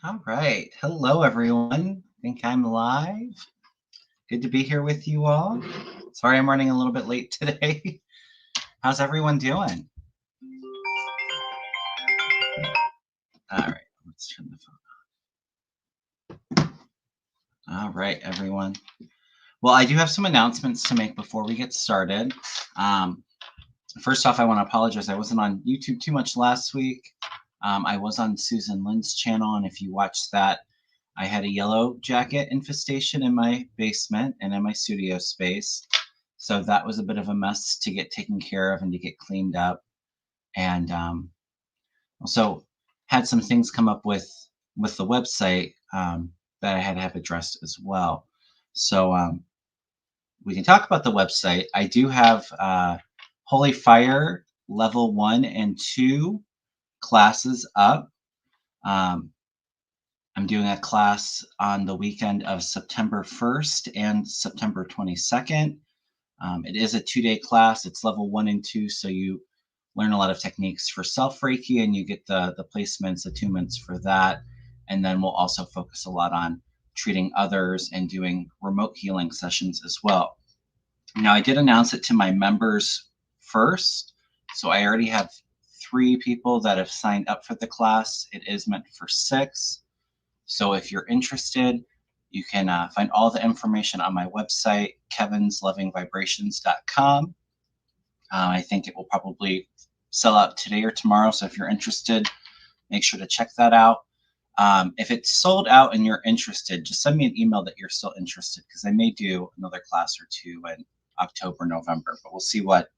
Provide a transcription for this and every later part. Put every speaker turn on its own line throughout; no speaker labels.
All right. Hello, everyone. I think I'm live. Good to be here with you all. Sorry I'm running a little bit late today. How's everyone doing? All right. Let's turn the phone on. All right, everyone. Well, I do have some announcements to make before we get started. First off, I want to apologize. I wasn't on YouTube too much last week. I was on Susan Lynn's channel, and if you watched that, I had a yellow jacket infestation in my basement and in my studio space. So that was a bit of a mess to get taken care of and to get cleaned up. And also had some things come up with the website that I had to have addressed as well. So we can talk about the website. I do have Holy Fire level 1 and 2 classes up. I'm doing a class on the weekend of September 1st and September 22nd. It is a 2-day class. It's level 1 and 2, so you learn a lot of techniques for self-Reiki, and you get the placements, attunements for that. And then we'll also focus a lot on treating others and doing remote healing sessions as well. Now, I did announce it to my members first, so I already have 3 people that have signed up for the class. It is meant for 6. So if you're interested, you can find all the information on my website, kevinlovingvibrations.com. I think it will probably sell out today or tomorrow. So if you're interested, make sure to check that out. If it's sold out and you're interested, just send me an email that you're still interested, because I may do another class or 2 in October, November, but we'll see what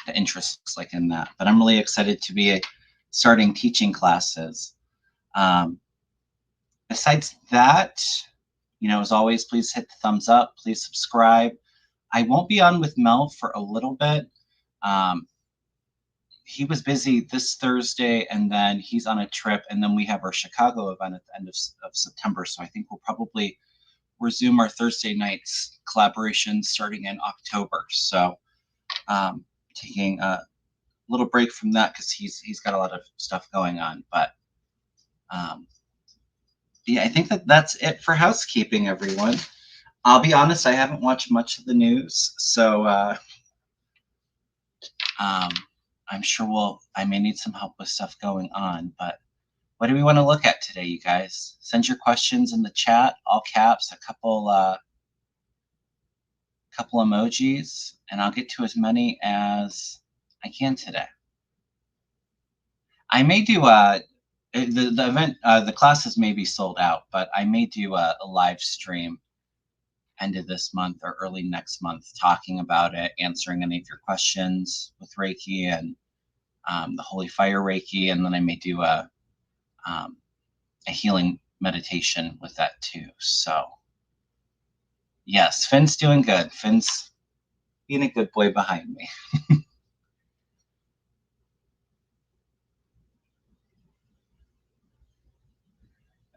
the interest looks like in that. But I'm really excited to be starting teaching classes. Besides that, as always, please hit the thumbs up, please subscribe. I won't be on with Mel for a little bit. He was busy this Thursday, and then he's on a trip, and then we have our Chicago event at the end of September. So I think we'll probably resume our Thursday nights collaboration starting in October. So taking a little break from that because he's got a lot of stuff going on. But yeah, I think that's it for housekeeping, everyone. I'll be honest, I haven't watched much of the news, so I'm sure I may need some help with stuff going on. But what do we want to look at today, you guys? Send your questions in the chat, all caps, a couple emojis, and I'll get to as many as I can today. I may do the event, the classes may be sold out, but I may do a live stream end of this month or early next month, talking about it, answering any of your questions with Reiki and the Holy Fire Reiki, and then I may do a healing meditation with that too. So yes, Finn's doing good. Finn's being a good boy behind me.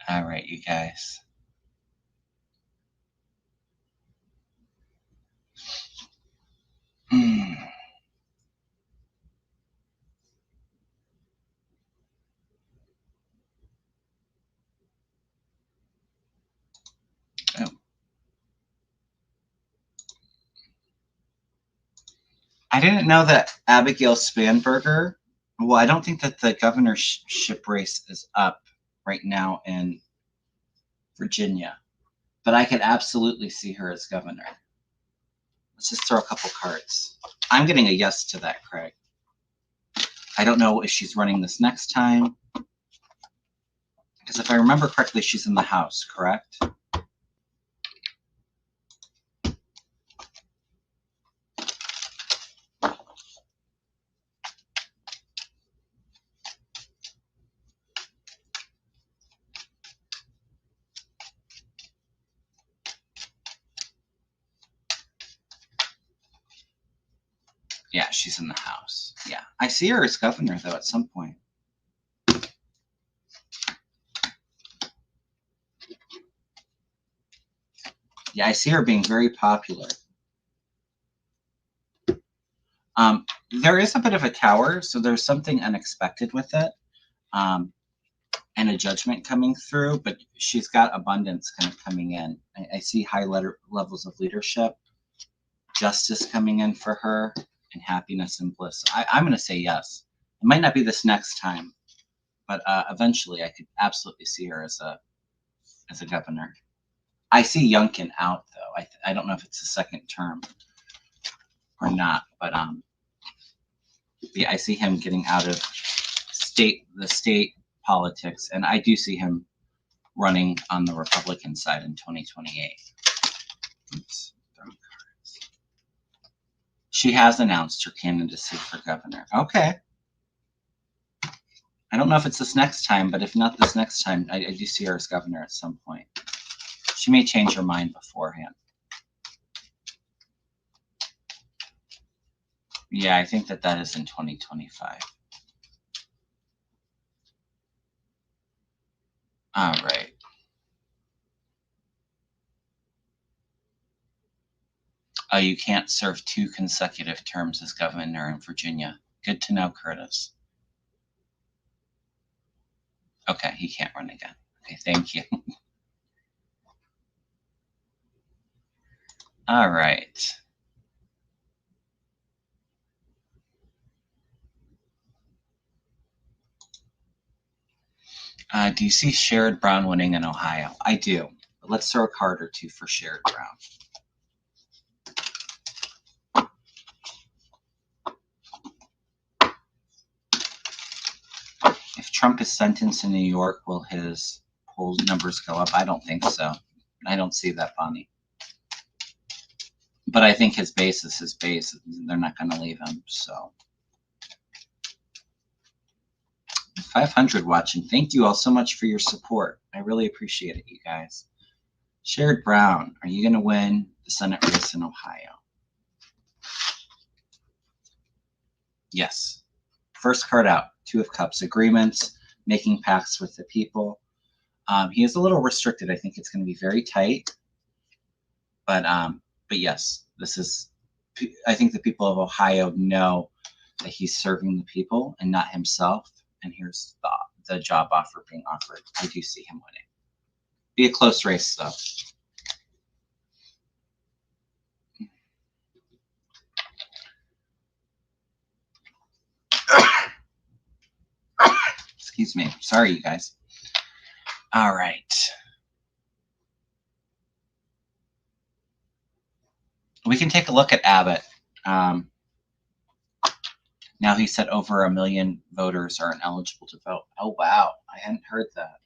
All right, you guys. Oh. I didn't know that Abigail Spanberger. Well, I don't think that the governorship race is up right now in Virginia, but I could absolutely see her as governor. Let's just throw a couple cards. I'm getting a yes to that, Craig. I don't know if she's running this next time, because if I remember correctly, she's in the House, correct? Yeah, she's in the House. Yeah, I see her as governor, though, at some point. Yeah, I see her being very popular. There is a bit of a tower, so there's something unexpected with it. and a judgment coming through, but she's got abundance kind of coming in. I see high levels of leadership, justice coming in for her, and happiness and bliss. I'm going to say yes. It might not be this next time, but eventually I could absolutely see her as a governor. I see Youngkin out though. I don't know if it's a second term or not, but yeah, I see him getting out of the state politics, and I do see him running on the Republican side in 2028. Oops, she has announced her candidacy for governor. Okay. I don't know if it's this next time, but if not this next time, I do see her as governor at some point. She may change her mind beforehand. Yeah, I think that is in 2025. All right. Oh, you can't serve 2 consecutive terms as governor in Virginia. Good to know, Curtis. Okay, he can't run again. Okay, thank you. All right. Do you see Sherrod Brown winning in Ohio? I do. But let's throw a card or two for Sherrod Brown. If Trump is sentenced in New York, will his poll numbers go up? I don't think so. I don't see that, Bonnie. But I think his base is his base. They're not going to leave him. So 500 watching. Thank you all so much for your support. I really appreciate it, you guys. Sherrod Brown, are you going to win the Senate race in Ohio? Yes. First card out, 2 of Cups. Agreements, making pacts with the people. He is a little restricted. I think it's going to be very tight. But yes, this is. I think the people of Ohio know that he's serving the people and not himself. And here's the job offer being offered. I do see him winning. Be a close race, though. Excuse me. Sorry, you guys. All right. We can take a look at Abbott. Now he said over 1 million voters are ineligible to vote. Oh, wow. I hadn't heard that.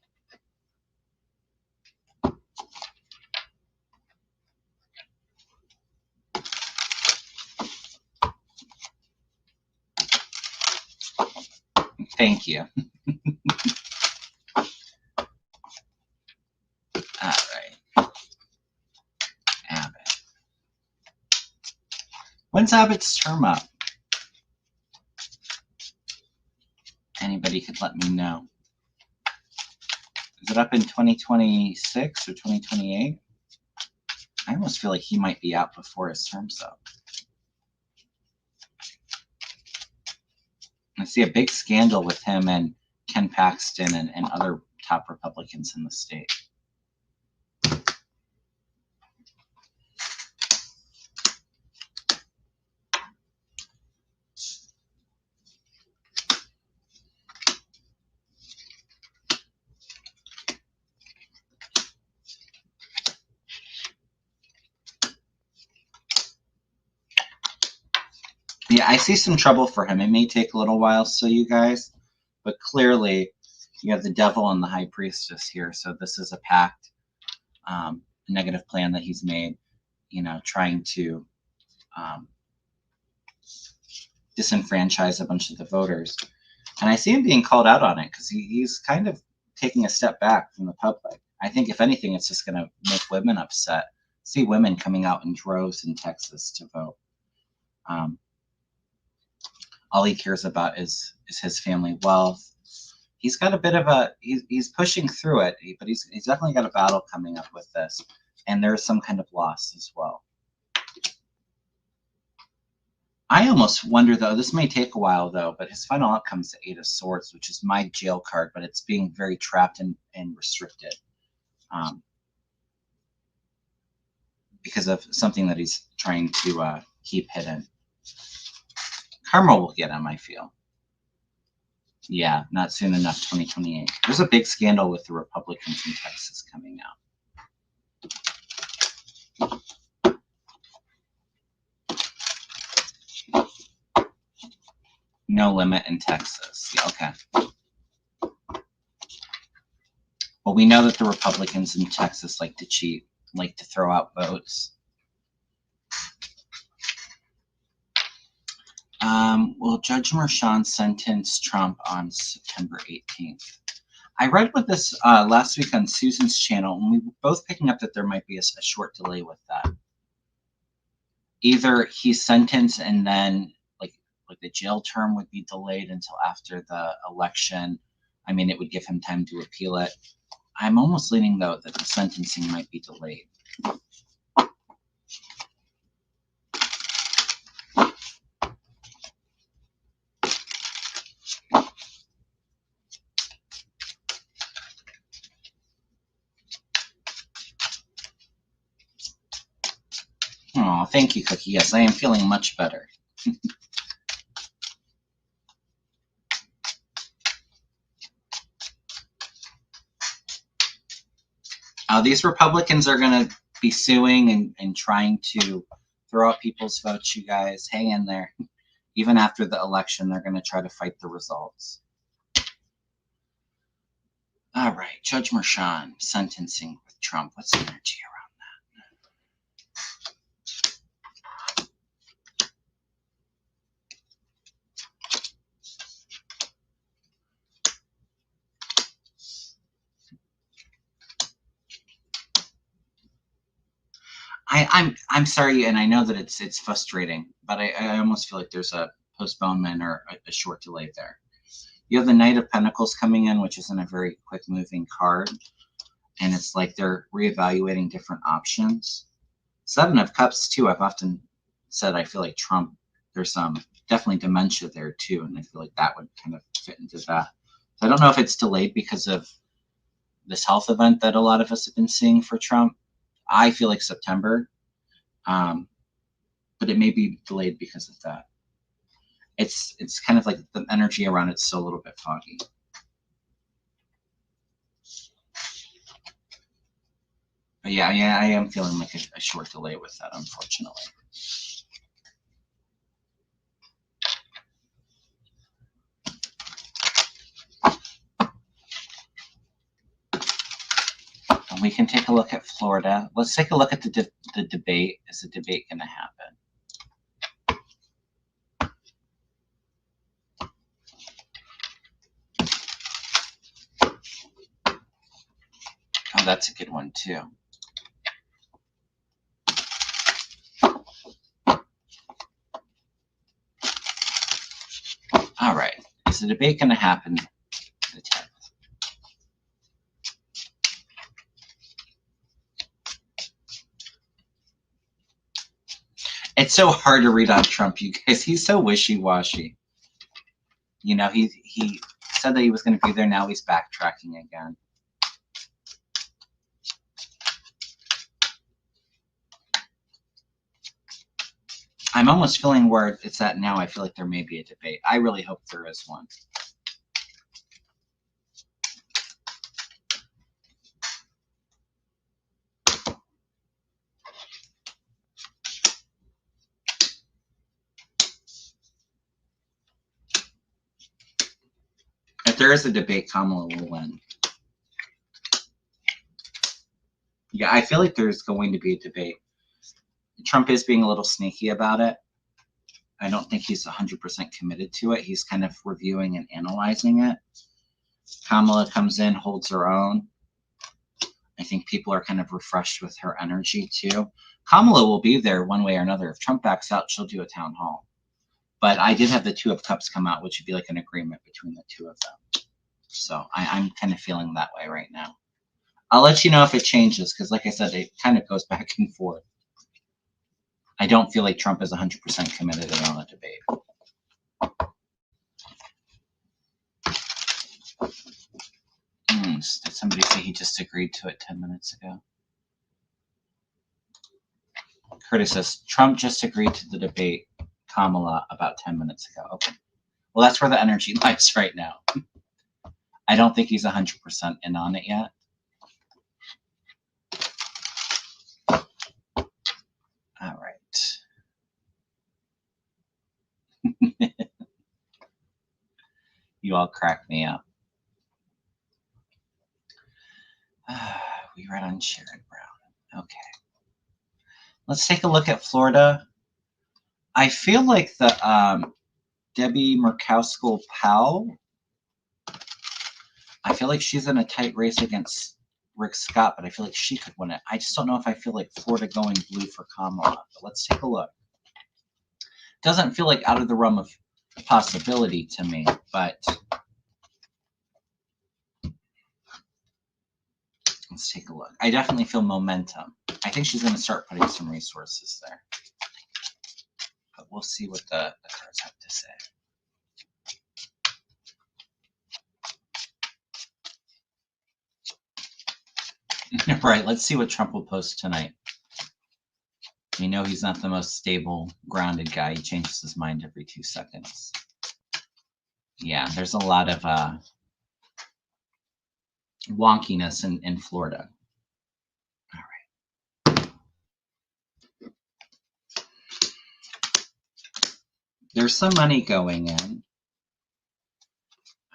Thank you. All right. Abbott. When's Abbott's term up? Anybody could let me know. Is it up in 2026 or 2028? I almost feel like he might be out before his term's up. I see a big scandal with him and Ken Paxton and other top Republicans in the state. Yeah, I see some trouble for him. It may take a little while, so you guys, but clearly you have the devil and the high priestess here. So this is a pact, negative plan that he's made, trying to disenfranchise a bunch of the voters. And I see him being called out on it because he's kind of taking a step back from the public. I think if anything, it's just going to make women upset. See women coming out in droves in Texas to vote. All he cares about is his family wealth. He's got a bit of he's pushing through it, but he's definitely got a battle coming up with this, and there's some kind of loss as well. I almost wonder, though, this may take a while, though, but his final outcome is the Eight of Swords, which is my jail card, but it's being very trapped and restricted because of something that he's trying to keep hidden. Karma will get him, I feel. Yeah, not soon enough, 2028. There's a big scandal with the Republicans in Texas coming out. No limit in Texas. Yeah, okay. Well, we know that the Republicans in Texas like to cheat, like to throw out votes. Will Judge Merchan sentence Trump on September 18th? I read with this last week on Susan's channel, and we were both picking up that there might be a short delay with that. Either he's sentenced and then like the jail term would be delayed until after the election. I mean, it would give him time to appeal it. I'm almost leaning, though, that the sentencing might be delayed. Oh, thank you, Cookie. Yes, I am feeling much better. These Republicans are going to be suing and trying to throw out people's votes, you guys. Hang in there. Even after the election, they're going to try to fight the results. All right, Judge Merchan, sentencing with Trump. What's the energy around that? I'm sorry, and I know that it's frustrating, but I almost feel like there's a postponement or a short delay there. You have the Knight of Pentacles coming in, which isn't a very quick moving card, and it's like they're reevaluating different options. Seven of Cups too. I've often said I feel like Trump. There's definitely dementia there too, and I feel like that would kind of fit into that. So I don't know if it's delayed because of this health event that a lot of us have been seeing for Trump. I feel like September, but it may be delayed because of that. It's kind of like the energy around it's still a little bit foggy. But yeah, I am feeling like a short delay with that, unfortunately. And we can take a look at Florida. Let's take a look at the debate. Is the debate going to happen? Oh, that's a good one too. All right. Is the debate going to happen the 10th? It's so hard to read on Trump, you guys. He's so wishy-washy. You know, he said that he was going to be there. Now he's backtracking again. I'm almost feeling where it's at now. I feel like there may be a debate. I really hope there is one. If there is a debate, Kamala will win. Yeah, I feel like there's going to be a debate. Trump is being a little sneaky about it. I don't think he's 100% committed to it. He's kind of reviewing and analyzing it. Kamala comes in, holds her own. I think people are kind of refreshed with her energy too. Kamala will be there one way or another. If Trump backs out, she'll do a town hall. But I did have the Two of Cups come out, which would be like an agreement between the two of them. So I'm kind of feeling that way right now. I'll let you know if it changes because, like I said, it kind of goes back and forth. I don't feel like Trump is 100% committed on a debate. Did somebody say he just agreed to it 10 minutes ago? Curtis says, Trump just agreed to the debate Kamala about 10 minutes ago. Okay. Well, that's where the energy lies right now. I don't think he's 100% in on it yet. All right. You all crack me up. We read on Sherrod Brown. Okay. Let's take a look at Florida. I feel like the Debbie Murkowski-Powell, I feel like she's in a tight race against Rick Scott, but I feel like she could win it. I just don't know if I feel like Florida going blue for Kamala. But let's take a look. Doesn't feel like out of the realm of possibility to me, but let's take a look. I definitely feel momentum. I think she's going to start putting some resources there. But we'll see what the cards have to say. Right, let's see what Trump will post tonight. We know he's not the most stable, grounded guy. He changes his mind every 2 seconds. Yeah, there's a lot of wonkiness in Florida. All right. There's some money going in.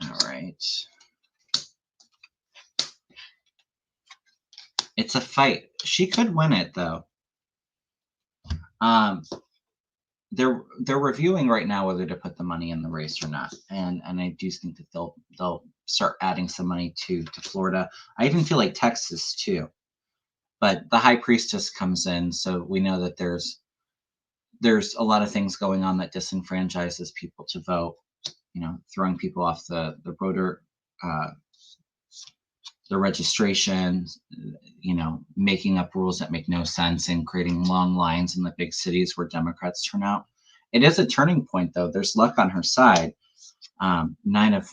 All right. It's a fight. She could win it, though. They're reviewing right now whether to put the money in the race or not, and I do think that they'll start adding some money to Florida. I even feel like Texas too, but the high priestess comes in, so we know that there's a lot of things going on that disenfranchises people to vote. You know, throwing people off the voter the registration, you know, making up rules that make no sense and creating long lines in the big cities where Democrats turn out. It is a turning point, though. There's luck on her side. 9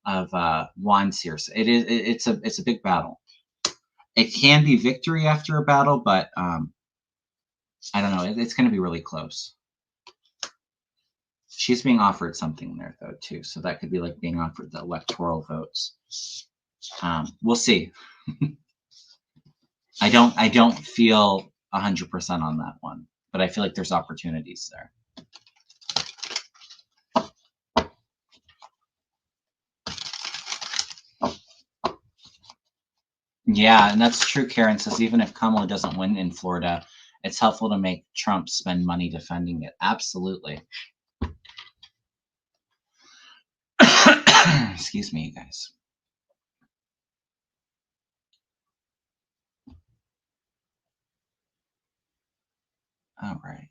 of wands here. So it's a big battle. It can be victory after a battle, but I don't know. It's going to be really close. She's being offered something there, though, too. So that could be like being offered the electoral votes. We'll see. I don't feel 100% on that one, but I feel like there's opportunities there. Yeah, and that's true. Karen says even if Kamala doesn't win in Florida, it's helpful to make Trump spend money defending it. Absolutely. Excuse me, you guys. All right.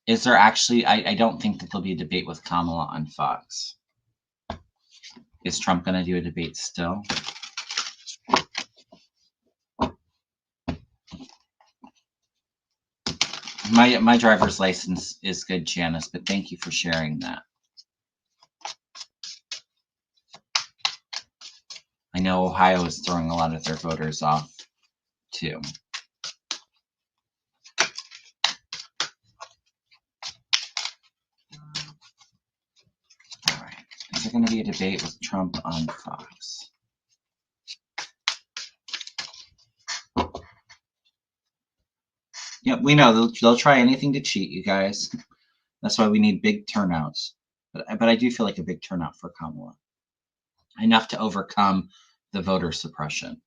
Is there actually, I don't think that there'll be a debate with Kamala on Fox. Is Trump going to do a debate still? My driver's license is good, Janice, but thank you for sharing that. I know Ohio is throwing a lot of their voters off, too. All right. Is there going to be a debate with Trump on Fox? Yep, we know they'll try anything to cheat, you guys. That's why we need big turnouts. But I do feel like a big turnout for Kamala. Enough to overcome the voter suppression.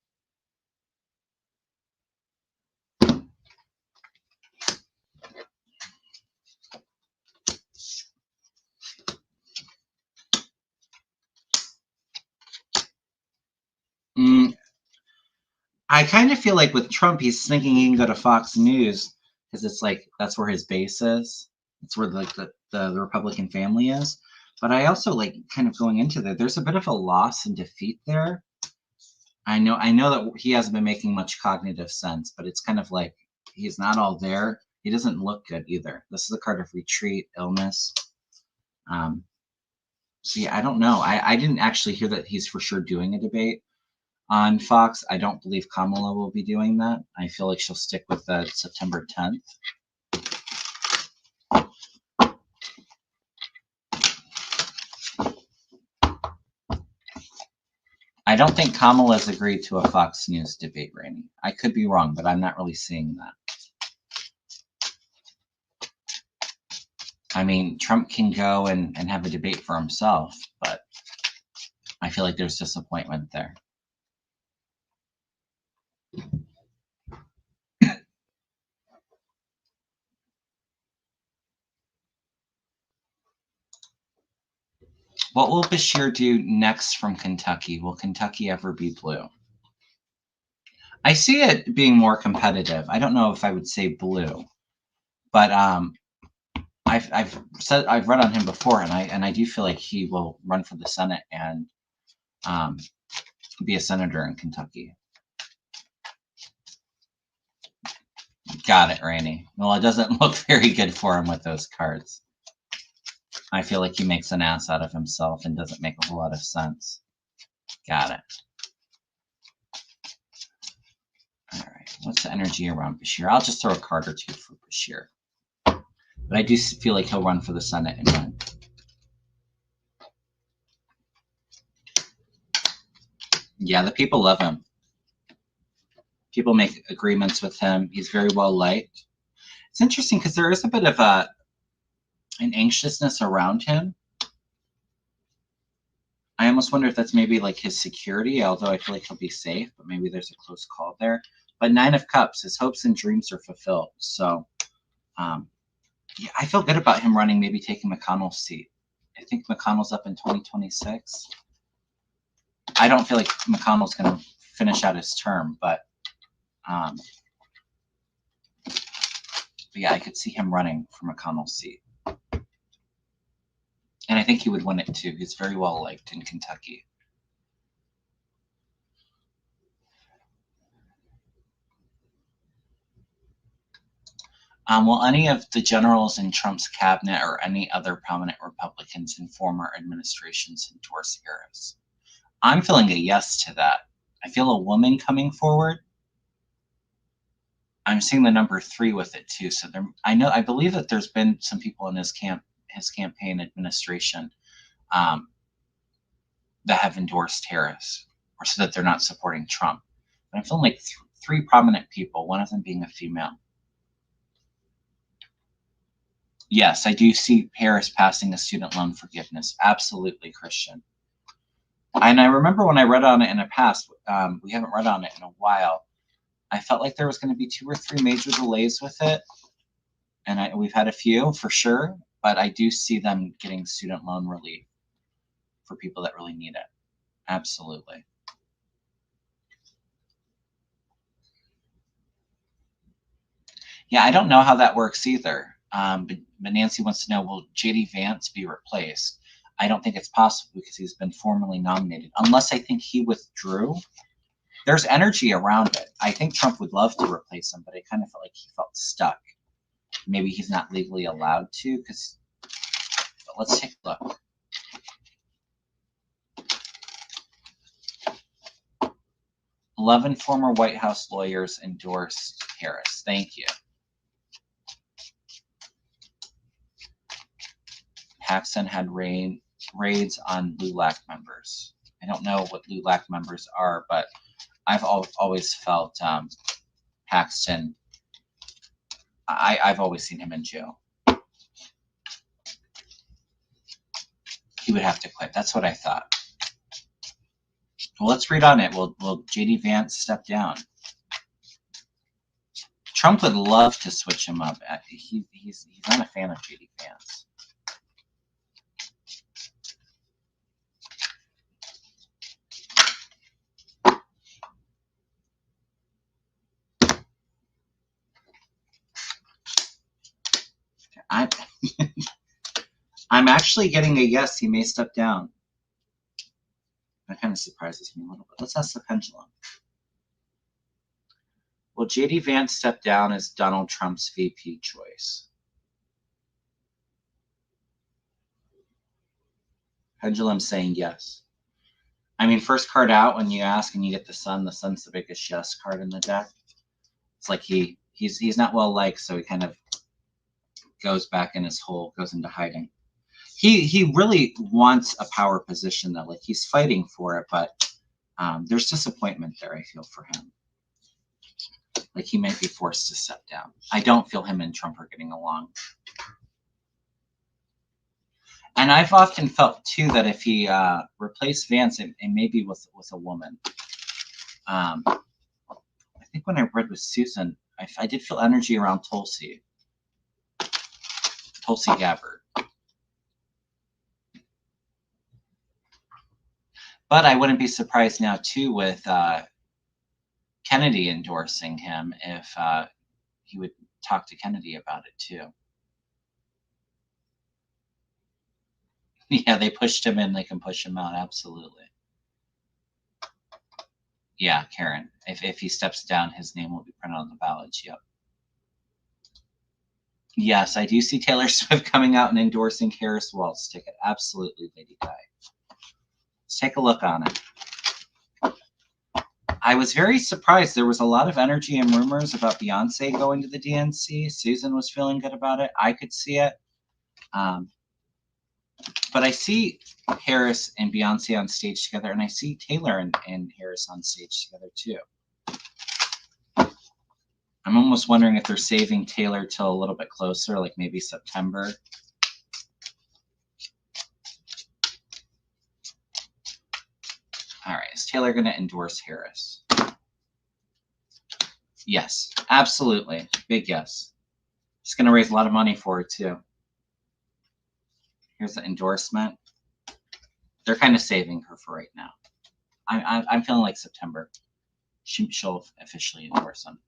I kind of feel like with Trump, he's thinking he can go to Fox News because it's like that's where his base is. It's where the Republican family is. But I also like kind of going into that. There's a bit of a loss and defeat there. I know that he hasn't been making much cognitive sense, but it's kind of like he's not all there. He doesn't look good either. This is a card of retreat, illness. So yeah, I don't know. I didn't actually hear that he's for sure doing a debate on Fox. I don't believe Kamala will be doing that. I feel like she'll stick with September 10th. I don't think Kamala's agreed to a Fox News debate, Rainey. I could be wrong, but I'm not really seeing that. I mean, Trump can go and have a debate for himself, but I feel like there's disappointment there. What will Bashir do next from Kentucky? Will Kentucky ever be blue? I see it being more competitive. I don't know if I would say blue, but I've read on him before, and I do feel like he will run for the Senate and be a senator in Kentucky. Got it, Rainey. Well, it doesn't look very good for him with those cards. I feel like he makes an ass out of himself and doesn't make a whole lot of sense. Got it. All right. What's the energy around Bashir? I'll just throw a card or two for Bashir. But I do feel like he'll run for the Senate and win. Yeah, the people love him. People make agreements with him. He's very well liked. It's interesting because there is a bit of an anxiousness around him. I almost wonder if that's maybe like his security, although I feel like he'll be safe, but maybe there's a close call there. But 9 of Cups, his hopes and dreams are fulfilled. So, yeah, I feel good about him running, maybe taking McConnell's seat. I think McConnell's up in 2026. I don't feel like McConnell's going to finish out his term, but yeah, I could see him running for McConnell's seat. And I think he would win it too. He's very well liked in Kentucky. Will any of the generals in Trump's cabinet or any other prominent Republicans in former administrations endorse Harris? I'm feeling a yes to that. I feel a woman coming forward. I'm seeing the number 3 with it too. So there, I believe that there's been some people in his campaign administration that have endorsed Harris, or so that they're not supporting Trump. But I'm feeling like 3 prominent people, one of them being a female. Yes, I do see Harris passing a student loan forgiveness. Absolutely, Christian. And I remember when I read on it in the past, we haven't read on it in a while, I felt like there was going to be 2 or 3 major delays with it. And we've had a few for sure, but I do see them getting student loan relief for people that really need it. Absolutely. Yeah, I don't know how that works either. But Nancy wants to know, will J.D. Vance be replaced? I don't think it's possible because he's been formally nominated, unless I think he withdrew. There's energy around it. I think Trump would love to replace him, but I kind of felt like he felt stuck. Maybe he's not legally allowed to, but let's take a look. "11 former White House lawyers endorsed Harris." Thank you. Paxson had raids on LULAC members. I don't know what LULAC members are, but I've always felt Paxton, I've always seen him in jail. He would have to quit. That's what I thought. Well, let's read on it. Will J.D. Vance step down? Trump would love to switch him up. He's not a fan of J.D. Vance. I'm actually getting a yes, he may step down. That kind of surprises me a little bit. Let's ask the pendulum. Will J.D. Vance step down as Donald Trump's VP choice? Pendulum saying yes. I mean, first card out when you ask and you get the sun. The sun's the biggest yes card in the deck. It's like he's not well liked, so he kind of goes back in his hole, goes into hiding. He really wants a power position though. Like he's fighting for it, but there's disappointment there, I feel, for him. Like he might be forced to step down. I don't feel him and Trump are getting along. And I've often felt too that if he replaced Vance, it maybe with a woman. I think when I read with Susan, I did feel energy around Tulsi Gabbard. But I wouldn't be surprised now too with Kennedy endorsing him if he would talk to Kennedy about it too. Yeah, they pushed him in, they can push him out, absolutely. Yeah, Karen. If he steps down, his name will be printed on the ballots. Yep. Yes, I do see Taylor Swift coming out and endorsing Harris Walt's ticket. Absolutely, Lady Guy. Let's take a look on it. I was very surprised. There was a lot of energy and rumors about Beyonce going to the DNC. Susan was feeling good about it. I could see it. But I see Harris and Beyonce on stage together, and I see Taylor and Harris on stage together too. I'm almost wondering if they're saving Taylor till a little bit closer, like maybe September. All right, is Taylor going to endorse Harris? Yes, absolutely. Big yes. She's going to raise a lot of money for it too. Here's the endorsement. They're kind of saving her for right now. I'm feeling like September. She'll officially endorse him.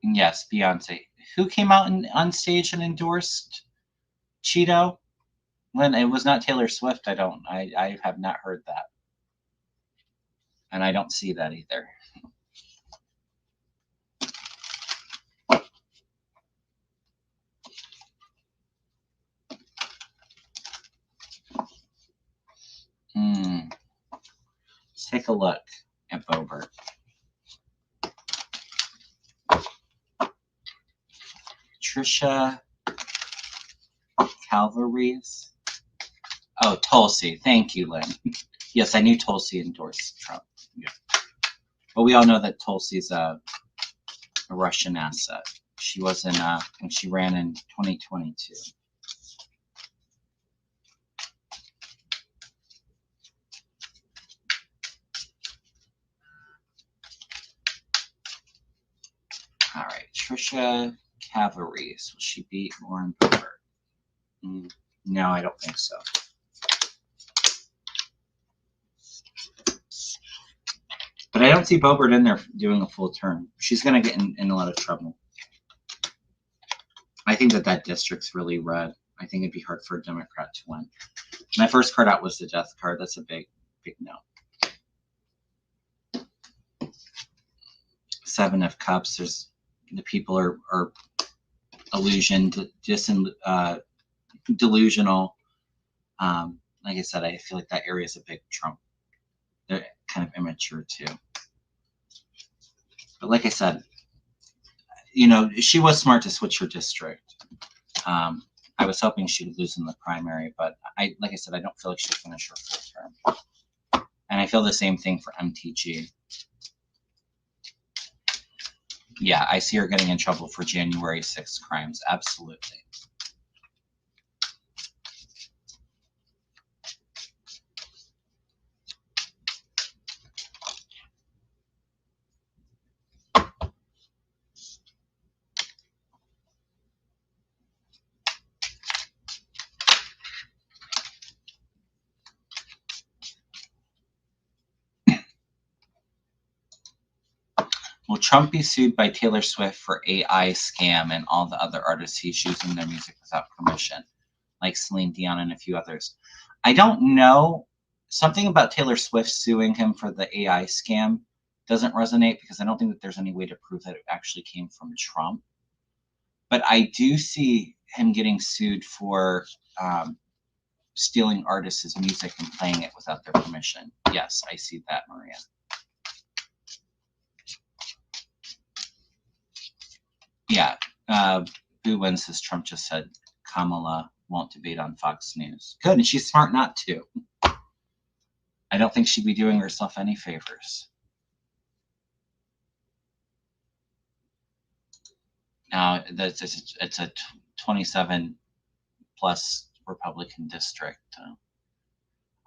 Yes, Beyonce. Who came out on stage and endorsed Cheeto? When it was not Taylor Swift, I have not heard that. And I don't see that either. Let's take a look at Boebert. Trisha Calvaries. Oh, Tulsi. Thank you, Lynn. Yes, I knew Tulsi endorsed Trump. Yeah. But we all know that Tulsi's a Russian asset. She was in, and she ran in 2022. All right, Trisha Calvaries. Will she beat Lauren Boebert? No, I don't think so. But I don't see Boebert in there doing a full term. She's going to get in a lot of trouble. I think that district's really red. I think it'd be hard for a Democrat to win. My first card out was the death card. That's a big no. Seven of Cups. There's the people are delusional. Like I said, I feel like that area is a big Trump. They're kind of immature too. But like I said, she was smart to switch her district. I was hoping she would lose in the primary, but like I said, I don't feel like she'll finish her full term. And I feel the same thing for MTG. Yeah, I see her getting in trouble for January 6th crimes. Absolutely. Will Trump be sued by Taylor Swift for AI scam and all the other artists he's using their music without permission, like Celine Dion and a few others? I don't know. Something about Taylor Swift suing him for the AI scam doesn't resonate because I don't think that there's any way to prove that it actually came from Trump. But I do see him getting sued for stealing artists' music and playing it without their permission. Yes, I see that, Maria. Yeah, Boo Win says Trump just said Kamala won't debate on Fox News. Good, and she's smart not to. I don't think she'd be doing herself any favors. Now, it's a 27 plus Republican district.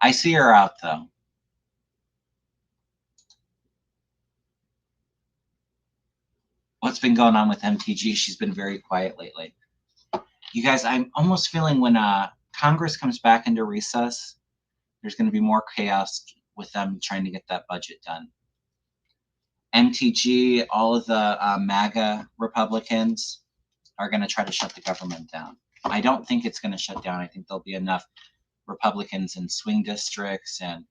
I see her out, though. What's been going on with MTG? She's been very quiet lately. You guys, I'm almost feeling when Congress comes back into recess, there's going to be more chaos with them trying to get that budget done. MTG, all of the MAGA Republicans are going to try to shut the government down. I don't think it's going to shut down. I think there'll be enough Republicans in swing districts and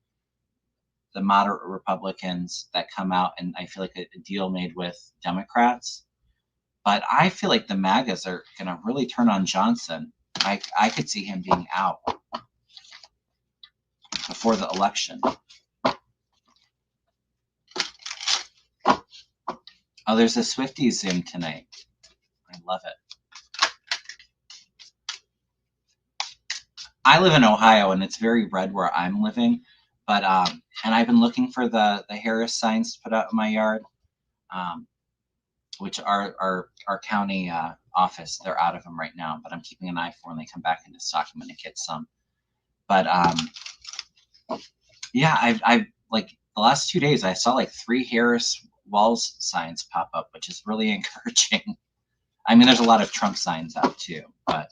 the moderate Republicans that come out, and I feel like a deal made with Democrats. But I feel like the MAGAs are going to really turn on Johnson. I could see him being out before the election. Oh, there's a Swiftie Zoom tonight. I love it. I live in Ohio, and it's very red where I'm living. But and I've been looking for the Harris signs to put out in my yard, which are our county office. They're out of them right now, but I'm keeping an eye for when they come back into stock. I'm going to get some. But yeah, I've like the last 2 days I saw like 3 Harris Walls signs pop up, which is really encouraging. I mean, there's a lot of Trump signs out too, but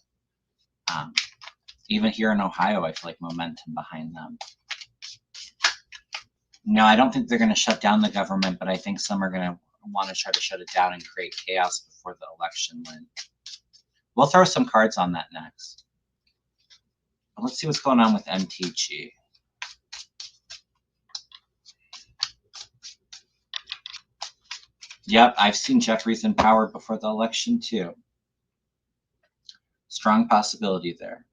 even here in Ohio, I feel like momentum behind them. No, I don't think they're going to shut down the government, but I think some are going to want to try to shut it down and create chaos before the election win. We'll throw some cards on that next. But let's see what's going on with MTG. Yep, I've seen Jeffries in power before the election too. Strong possibility there.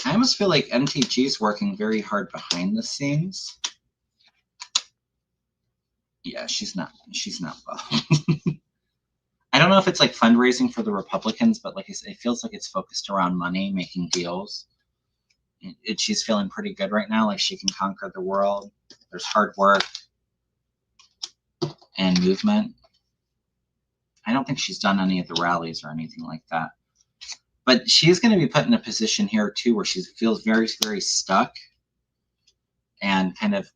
I almost feel like MTG is working very hard behind the scenes. Yeah, she's not well. I don't know if it's like fundraising for the Republicans, but like I said, it feels like it's focused around money, making deals. She's feeling pretty good right now, like she can conquer the world. There's hard work and movement. I don't think she's done any of the rallies or anything like that. But she's going to be put in a position here too where she feels very, very stuck and kind of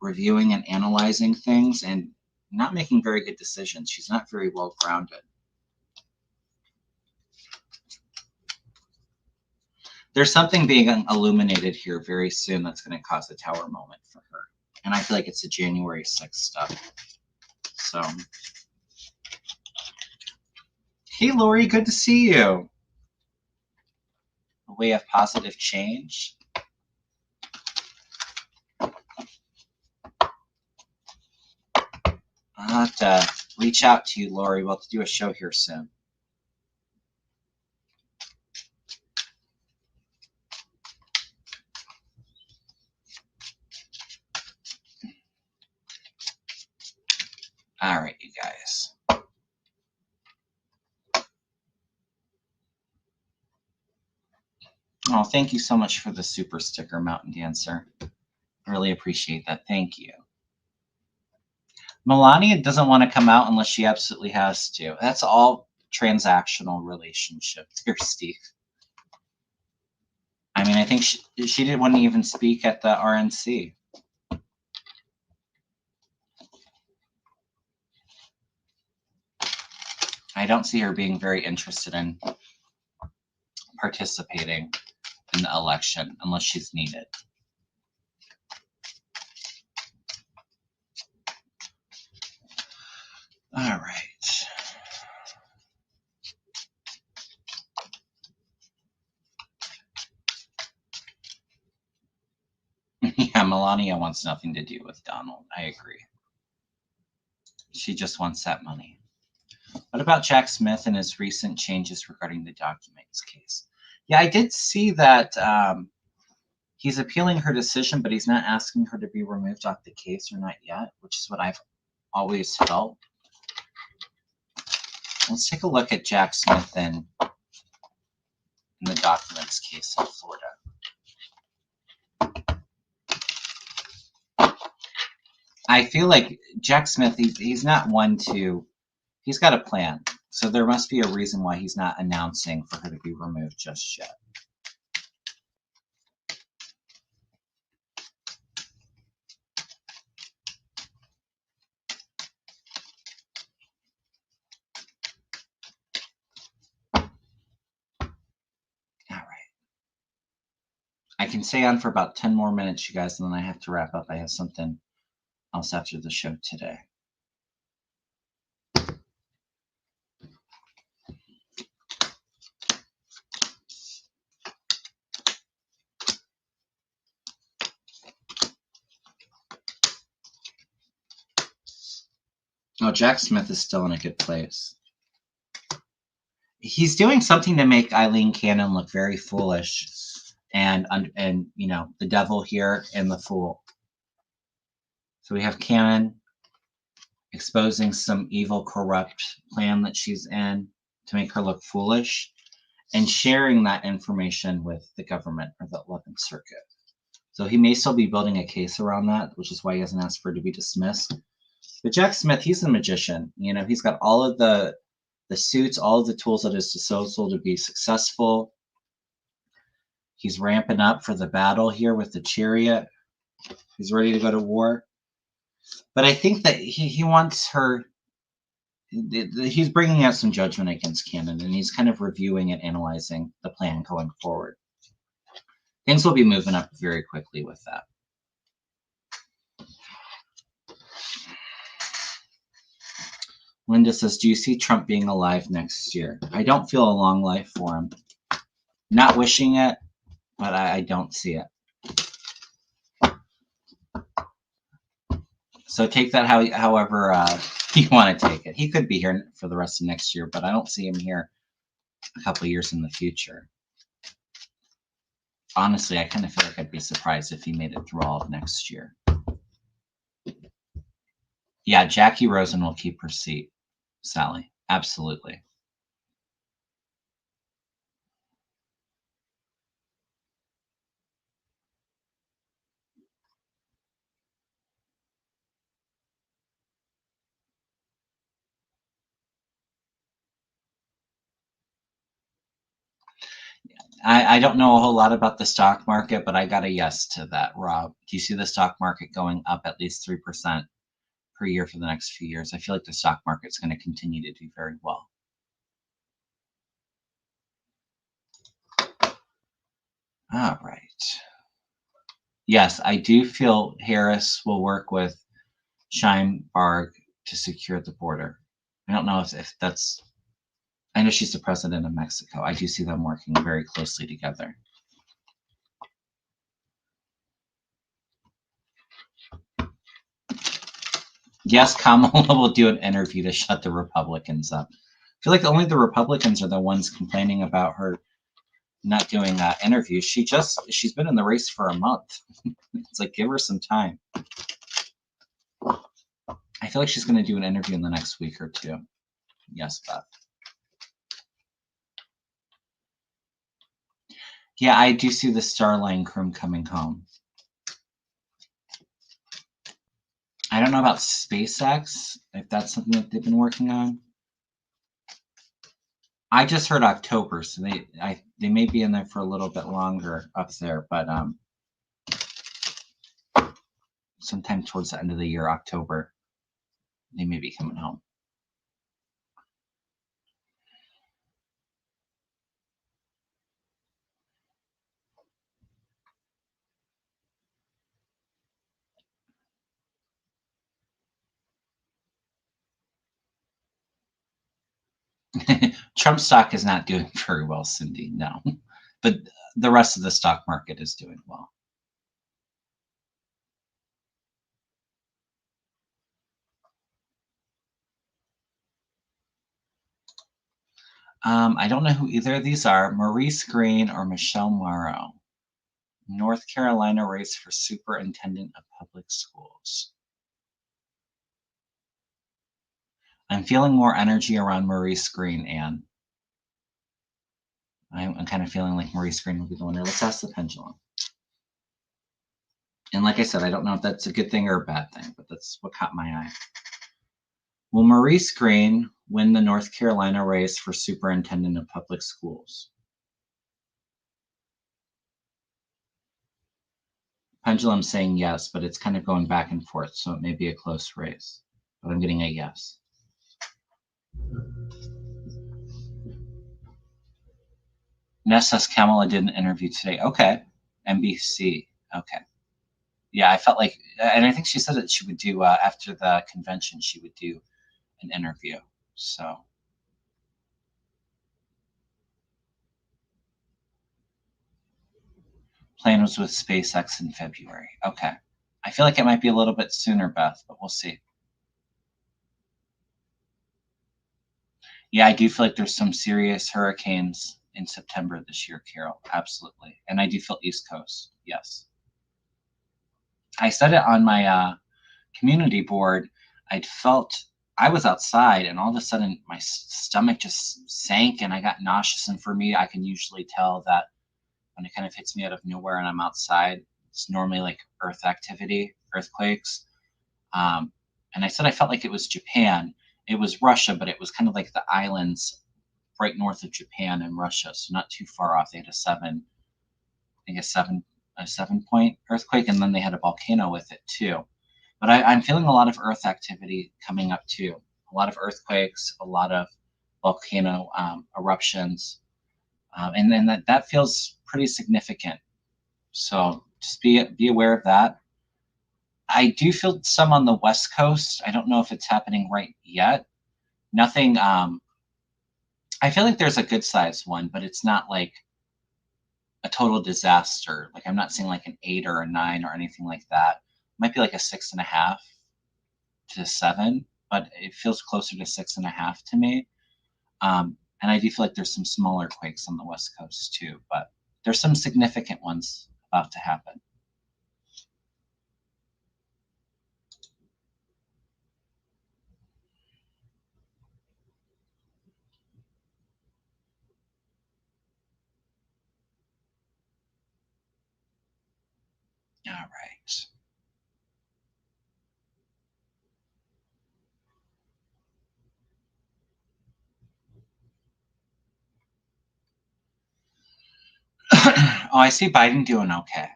reviewing and analyzing things and not making very good decisions. She's not very well grounded. There's something being illuminated here very soon that's going to cause a tower moment for her. And I feel like it's the January 6th stuff. So, hey, Lori, good to see you. A way of positive change. I'll have to reach out to you, Lori. We'll have to do a show here soon. All right, you guys. Oh, thank you so much for the super sticker, Mountain Dancer. I really appreciate that. Thank you. Melania doesn't want to come out unless she absolutely has to. That's all transactional relationship there, Steve. I mean, I think she didn't want to even speak at the RNC. I don't see her being very interested in participating in the election unless she's needed. All right. Yeah, Melania wants nothing to do with Donald. I agree. She just wants that money. What about Jack Smith and his recent changes regarding the documents case? Yeah, I did see that he's appealing her decision, but he's not asking her to be removed off the case or not yet, which is what I've always felt. Let's take a look at Jack Smith in the documents case in Florida. I feel like Jack Smith, he's not one to, he's got a plan. So there must be a reason why he's not announcing for her to be removed just yet. All right. I can stay on for about 10 more minutes, you guys, and then I have to wrap up. I have something else after the show today. Oh, Jack Smith is still in a good place. He's doing something to make Eileen Cannon look very foolish, and you know, the devil here and the fool. So we have Cannon exposing some evil, corrupt plan that she's in to make her look foolish, and sharing that information with the government or the 11th Circuit. So he may still be building a case around that, which is why he hasn't asked for it to be dismissed. But Jack Smith, he's a magician. You know, he's got all of the suits, all of the tools at his disposal to be successful. He's ramping up for the battle here with the chariot. He's ready to go to war. But I think that he wants her, he's bringing out some judgment against Cannon, and he's kind of reviewing and analyzing the plan going forward. Things will be moving up very quickly with that. Linda says, do you see Trump being alive next year? I don't feel a long life for him. Not wishing it, but I don't see it. So take that however you want to take it. He could be here for the rest of next year, but I don't see him here a couple of years in the future. Honestly, I kind of feel like I'd be surprised if he made it through all of next year. Yeah, Jackie Rosen will keep her seat, Sally. Absolutely. I don't know a whole lot about the stock market, but I got a yes to that, Rob. Do you see the stock market going up at least 3% per year for the next few years? I feel like the stock market's going to continue to do very well. All right. Yes, I do feel Harris will work with Spanberger to secure the border. I don't know if that's, I know she's the president of Mexico. I do see them working very closely together. Yes, Kamala will do an interview to shut the Republicans up. I feel like only the Republicans are the ones complaining about her not doing interviews. She's been in the race for a month. It's like, give her some time. I feel like she's going to do an interview in the next week or two. Yes, Beth. Yeah, I do see the Starline crew coming home. I don't know about SpaceX, if that's something that they've been working on. I just heard October, so they may be in there for a little bit longer up there, but sometime towards the end of the year, October, they may be coming home. Trump stock is not doing very well, Cindy, no. But the rest of the stock market is doing well. I don't know who either of these are, Maurice Green or Michelle Morrow. North Carolina race for superintendent of public schools. I'm feeling more energy around Maurice Green, Anne. I'm kind of feeling like Maurice Green will be the winner. Let's ask the pendulum. And like I said, I don't know if that's a good thing or a bad thing, but that's what caught my eye. Will Maurice Green win the North Carolina race for superintendent of public schools? Pendulum saying yes, but it's kind of going back and forth, so it may be a close race. But I'm getting a yes. Ness says Kamala did an interview today. Okay. NBC. Okay. Yeah, I felt like, and I think she said that she would do, after the convention, she would do an interview. So. Plan was with SpaceX in February. Okay. I feel like it might be a little bit sooner, Beth, but we'll see. Yeah, I do feel like there's some serious hurricanes in September this year, Carol. Absolutely. And I do feel East Coast. Yes. I said it on my community board. I'd felt I was outside and all of a sudden my stomach just sank and I got nauseous. And for me, I can usually tell that when it kind of hits me out of nowhere and I'm outside, it's normally like earth activity, earthquakes. And I said I felt like it was Japan. It was Russia, but it was kind of like the islands right north of Japan and Russia, so not too far off. They had a 7-point earthquake, and then they had a volcano with it too. But I'm feeling a lot of earth activity coming up too. A lot of earthquakes, a lot of volcano eruptions, and then that feels pretty significant. So just be aware of that. I do feel some on the West Coast. I don't know if it's happening right yet. Nothing. I feel like there's a good sized one, but it's not like a total disaster. Like I'm not seeing like an 8 or a 9 or anything like that. It might be like a 6.5 to 7, but it feels closer to 6.5 to me. And I do feel like there's some smaller quakes on the West Coast too, but there's some significant ones about to happen. All right. Oh, I see Biden doing okay.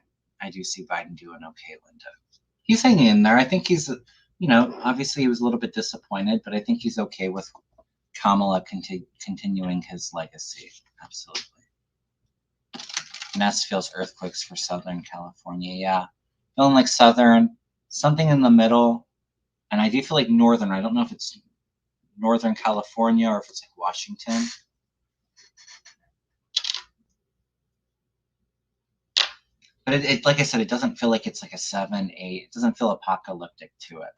I do see Biden doing okay, Linda. He's hanging in there. I think he's, obviously he was a little bit disappointed, but I think he's okay with Kamala continuing his legacy. Absolutely. Ness feels earthquakes for Southern California. Yeah. Feeling like Southern, something in the middle. And I do feel like Northern. I don't know if it's Northern California or if it's like Washington. But it like I said, it doesn't feel like it's like a 7, 8. It doesn't feel apocalyptic to it.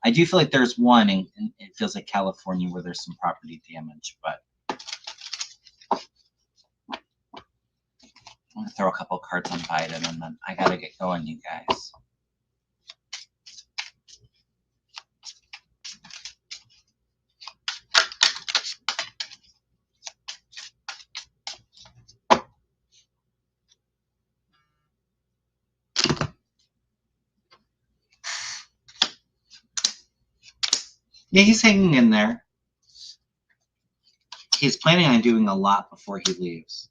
I do feel like there's one, and it feels like California where there's some property damage, but I'm going to throw a couple cards on Biden, and then I got to get going, you guys. Yeah, he's hanging in there. He's planning on doing a lot before he leaves.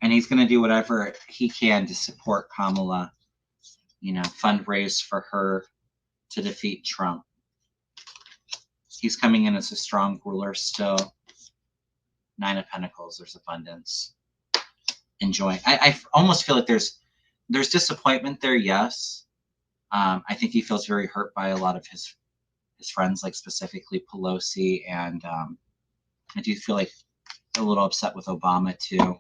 And he's going to do whatever he can to support Kamala, fundraise for her to defeat Trump. He's coming in as a strong ruler still. 9 of Pentacles, there's abundance. Enjoy. I almost feel like there's disappointment there, yes. I think he feels very hurt by a lot of his his friends, like specifically Pelosi, and I do feel like a little upset with Obama too.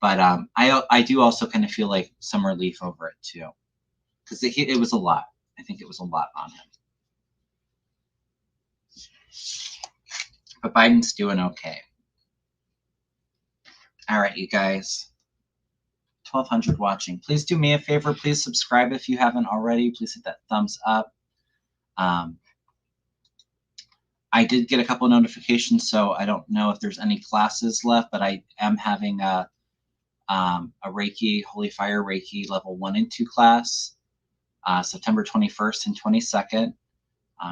But I do also kind of feel like some relief over it too, because it was a lot. I think it was a lot on him. But Biden's doing okay. All right, you guys. 1,200 watching. Please do me a favor. Please subscribe if you haven't already. Please hit that thumbs up. I did get a couple of notifications, so I don't know if there's any classes left, but I am having a Reiki, Holy Fire Reiki level 1 and 2 class, September 21st and 22nd.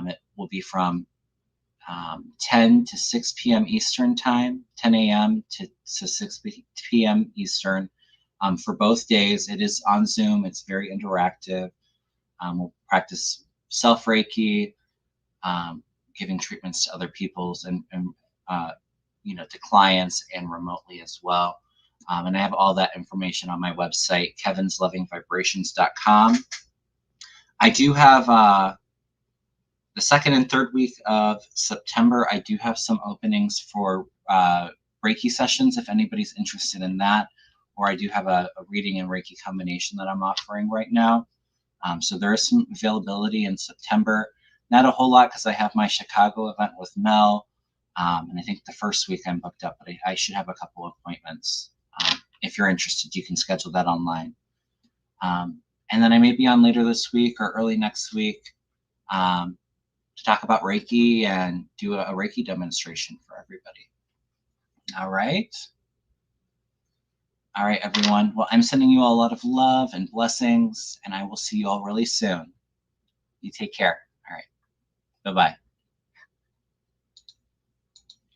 It will be from 10 to 6 p.m. Eastern time, 10 a.m. to 6 p.m. Eastern. For both days, it is on Zoom. It's very interactive. We'll practice self-Reiki, giving treatments to other people's and to clients and remotely as well. And I have all that information on my website, kevinlovingvibrations.com. I do have the second and third week of September, I do have some openings for Reiki sessions if anybody's interested in that. Or I do have a reading and Reiki combination that I'm offering right now. So there is some availability in September. Not a whole lot because I have my Chicago event with Mel. And I think the first week I'm booked up, but I should have a couple of appointments. If you're interested, you can schedule that online. And then I may be on later this week or early next week to talk about Reiki and do a Reiki demonstration for everybody. All right. All right, everyone. Well, I'm sending you all a lot of love and blessings, and I will see you all really soon. You take care. All right. Bye-bye.